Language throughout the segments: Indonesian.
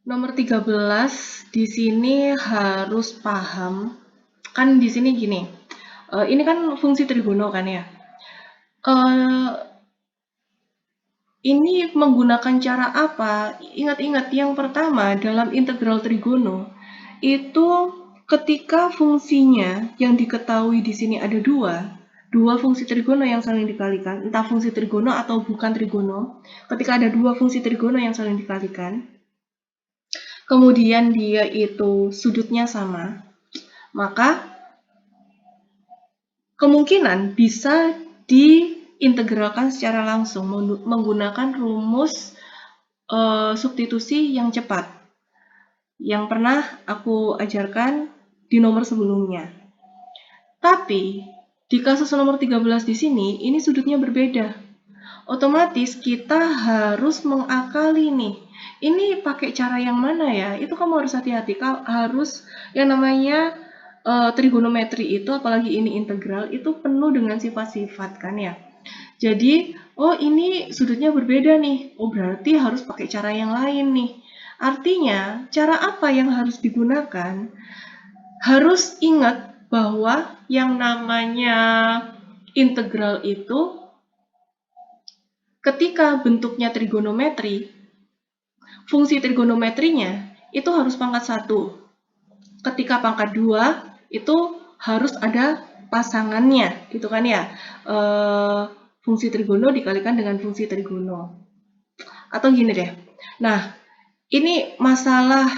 Nomor 13 di sini harus paham. Kan di sini gini. Ini kan fungsi trigono kan ya. Ini menggunakan cara apa? Ingat-ingat yang pertama dalam integral trigono itu ketika fungsinya yang diketahui di sini ada dua fungsi trigono yang saling dikalikan, entah fungsi trigono atau bukan trigono. Ketika ada dua fungsi trigono yang saling dikalikan, kemudian dia itu sudutnya sama, maka kemungkinan bisa diintegralkan secara langsung menggunakan rumus substitusi yang cepat yang pernah aku ajarkan di nomor sebelumnya. Tapi di kasus nomor 13 di sini ini sudutnya berbeda. Otomatis kita harus mengakali nih. Ini pakai cara yang mana ya? Itu kamu harus hati-hati. Harus yang namanya trigonometri itu, apalagi ini integral, itu penuh dengan sifat-sifat kan ya. Jadi, oh ini sudutnya berbeda nih. Oh berarti harus pakai cara yang lain nih. Artinya, cara apa yang harus digunakan? Harus ingat bahwa yang namanya integral itu ketika bentuknya trigonometri, fungsi trigonometrinya itu harus pangkat 1. Ketika pangkat 2, itu harus ada pasangannya, gitu kan ya. Fungsi trigono dikalikan dengan fungsi trigono. Atau gini deh. Nah, ini masalah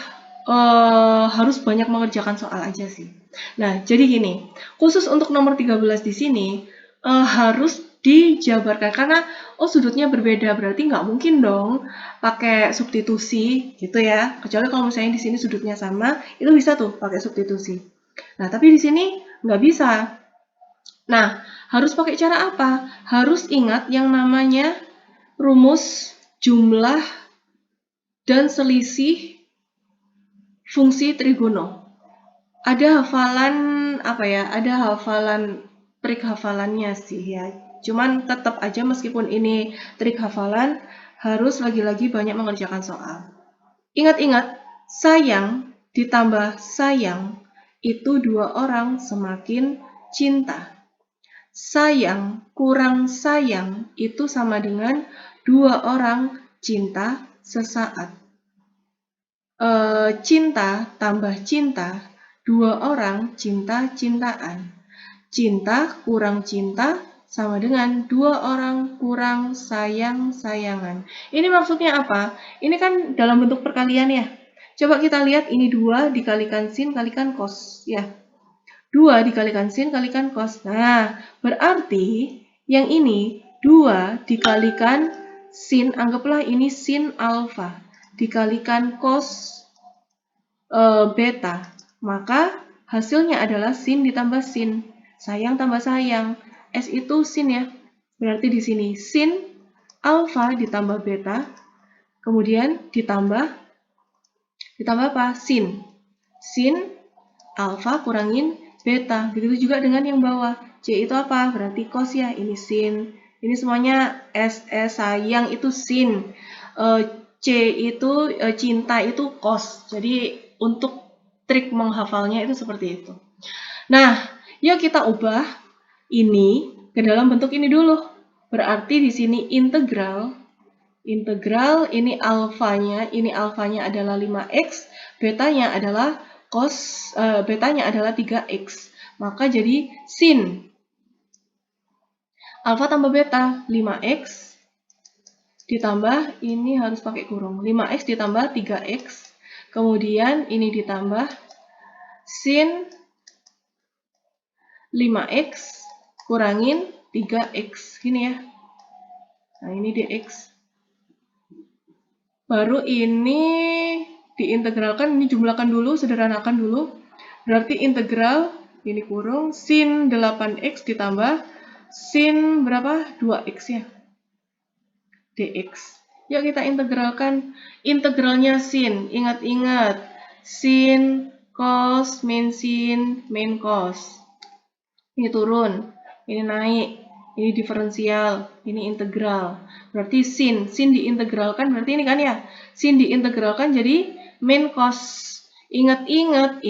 harus banyak mengerjakan soal aja sih. Nah, jadi gini, khusus untuk nomor 13 di sini harus dijabarkan karena sudutnya berbeda, berarti nggak mungkin dong pakai substitusi gitu ya. Kecuali kalau misalnya di sini sudutnya sama, itu bisa tuh pakai substitusi. Nah, tapi di sini nggak bisa. Nah, harus pakai cara apa? Harus ingat yang namanya rumus jumlah dan selisih fungsi trigono. Ada hafalan apa ya? Ada hafalan trik hafalannya sih ya. Cuman tetap aja meskipun ini trik hafalan harus lagi-lagi banyak mengerjakan soal. Ingat-ingat, sayang ditambah sayang itu dua orang semakin cinta. Sayang kurang sayang itu sama dengan dua orang cinta sesaat. Cinta tambah cinta, dua orang cinta-cintaan. Cinta kurang cinta sama dengan dua orang kurang sayang-sayangan. Ini maksudnya apa? Ini kan dalam bentuk perkalian ya. Coba kita lihat ini 2 dikalikan sin kalikan cos ya. 2 dikalikan sin kalikan cos. Nah, berarti yang ini 2 dikalikan sin, anggaplah ini sin alfa, dikalikan cos beta. Maka hasilnya adalah sin ditambah sin. Sayang tambah sayang. S itu sin ya. Berarti di sini sin alfa ditambah beta. Kemudian ditambah apa? Sin. Sin alfa kurangin beta. Begitu juga dengan yang bawah. C itu apa? Berarti cos ya. Ini sin. Ini semuanya S sayang itu sin. C itu cinta itu cos. Jadi untuk trik menghafalnya itu seperti itu. Nah, yuk kita ubah ini ke dalam bentuk ini dulu. Berarti di sini integral ini alfanya adalah 5x, betanya adalah betanya adalah 3x. Maka jadi sin alfa tambah beta 5x ditambah ini harus pakai kurung 5x ditambah 3x, kemudian ini ditambah sin 5x kurangin 3x gini ya. Nah, ini dx. Baru ini diintegralkan, ini jumlahkan dulu, sederhanakan dulu. Berarti integral ini kurung sin 8x ditambah sin berapa? 2x ya. dx. Yuk kita integralkan. Integralnya sin, ingat-ingat. Sin cos min sin min cos. Ini turun, ini naik, ini diferensial, ini integral. Berarti sin diintegralkan berarti ini kan ya. Sin diintegralkan jadi main cos. Ingat-ingat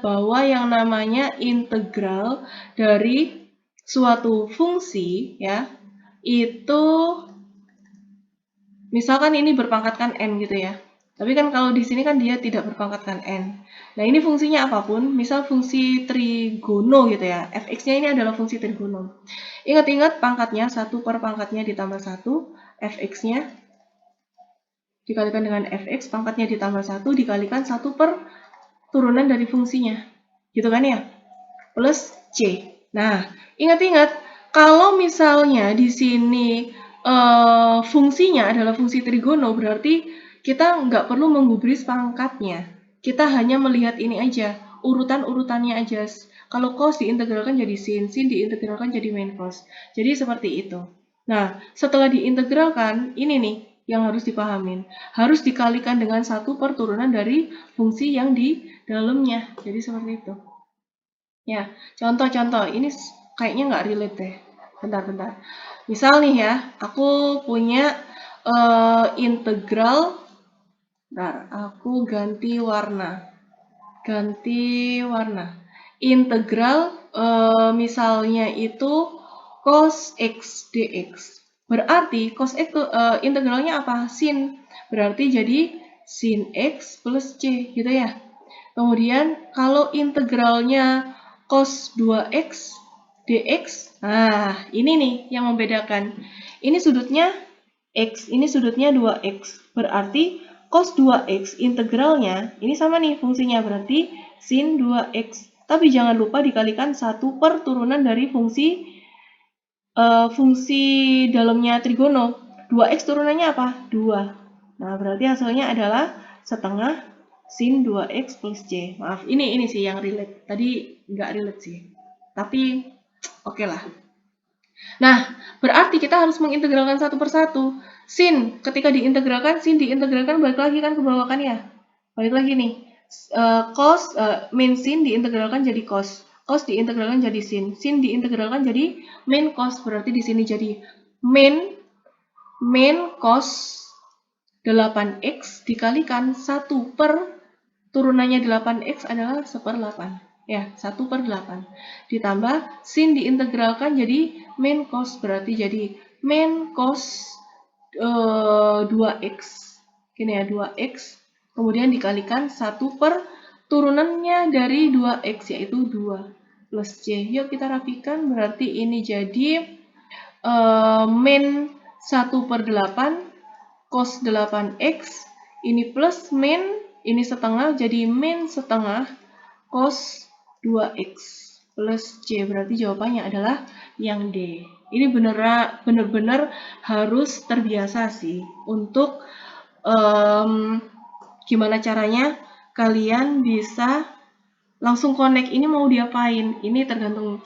bahwa yang namanya integral dari suatu fungsi ya, itu misalkan ini berpangkatkan n gitu ya. Tapi kan kalau di sini kan dia tidak berpangkatkan n. Nah, ini fungsinya apapun, misal fungsi trigono gitu ya. Fx-nya ini adalah fungsi trigono. Ingat-ingat pangkatnya 1 per pangkatnya ditambah 1, fx-nya dikalikan dengan fx, pangkatnya ditambah 1 dikalikan 1 per turunan dari fungsinya. Gitu kan ya? Plus c. Nah, ingat-ingat kalau misalnya di sini fungsinya adalah fungsi trigono, berarti kita nggak perlu menggubris pangkatnya. Kita hanya melihat ini aja, urutan-urutannya aja. Kalau cos diintegralkan jadi sin, sin diintegralkan jadi main cos. Jadi seperti itu. Nah, setelah diintegralkan, ini nih yang harus dipahamin. Harus dikalikan dengan 1 per turunan dari fungsi yang di dalamnya. Jadi seperti itu. Ya, contoh-contoh. Ini kayaknya nggak relate deh. Bentar-bentar. Misal nih ya, aku punya integral. Bentar, aku ganti warna. Integral misalnya itu cos x dx. Berarti cos x integralnya apa? Sin. Berarti jadi sin x plus c gitu ya. Kemudian kalau integralnya cos 2x dx, nah ini nih yang membedakan. Ini sudutnya x, ini sudutnya 2x. Berarti cos 2x integralnya, ini sama nih fungsinya, berarti sin 2x. Tapi jangan lupa dikalikan 1 per turunan dari fungsi dalamnya trigono. 2x turunannya apa? 2. Nah, berarti hasilnya adalah setengah sin 2x plus c. Maaf, ini sih yang relate. Tadi nggak relate sih. Tapi oke lah. Nah, berarti kita harus mengintegralkan satu persatu. Sin, ketika diintegralkan, sin diintegralkan balik lagi kan ke bawah kan ya? Balik lagi nih. Cos, min sin diintegralkan jadi cos. Cos diintegralkan jadi sin. Sin diintegralkan jadi min cos. Berarti di sini jadi min cos 8x dikalikan 1 per turunannya 8x adalah 1/8. Ya, 1 per 8. Ditambah sin diintegralkan jadi min cos. Berarti jadi min cos 2x. Gini ya, 2x. Kemudian dikalikan 1 per turunannya dari 2x, yaitu 2 plus c. Yuk kita rapikan. Berarti ini jadi min 1 per 8 cos 8x. Ini plus min, ini setengah, jadi min setengah cos 2x plus c. Berarti jawabannya adalah yang D. Ini benar-benar harus terbiasa sih untuk gimana caranya kalian bisa langsung connect ini mau diapain. Ini tergantung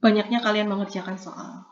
banyaknya kalian mengerjakan soal.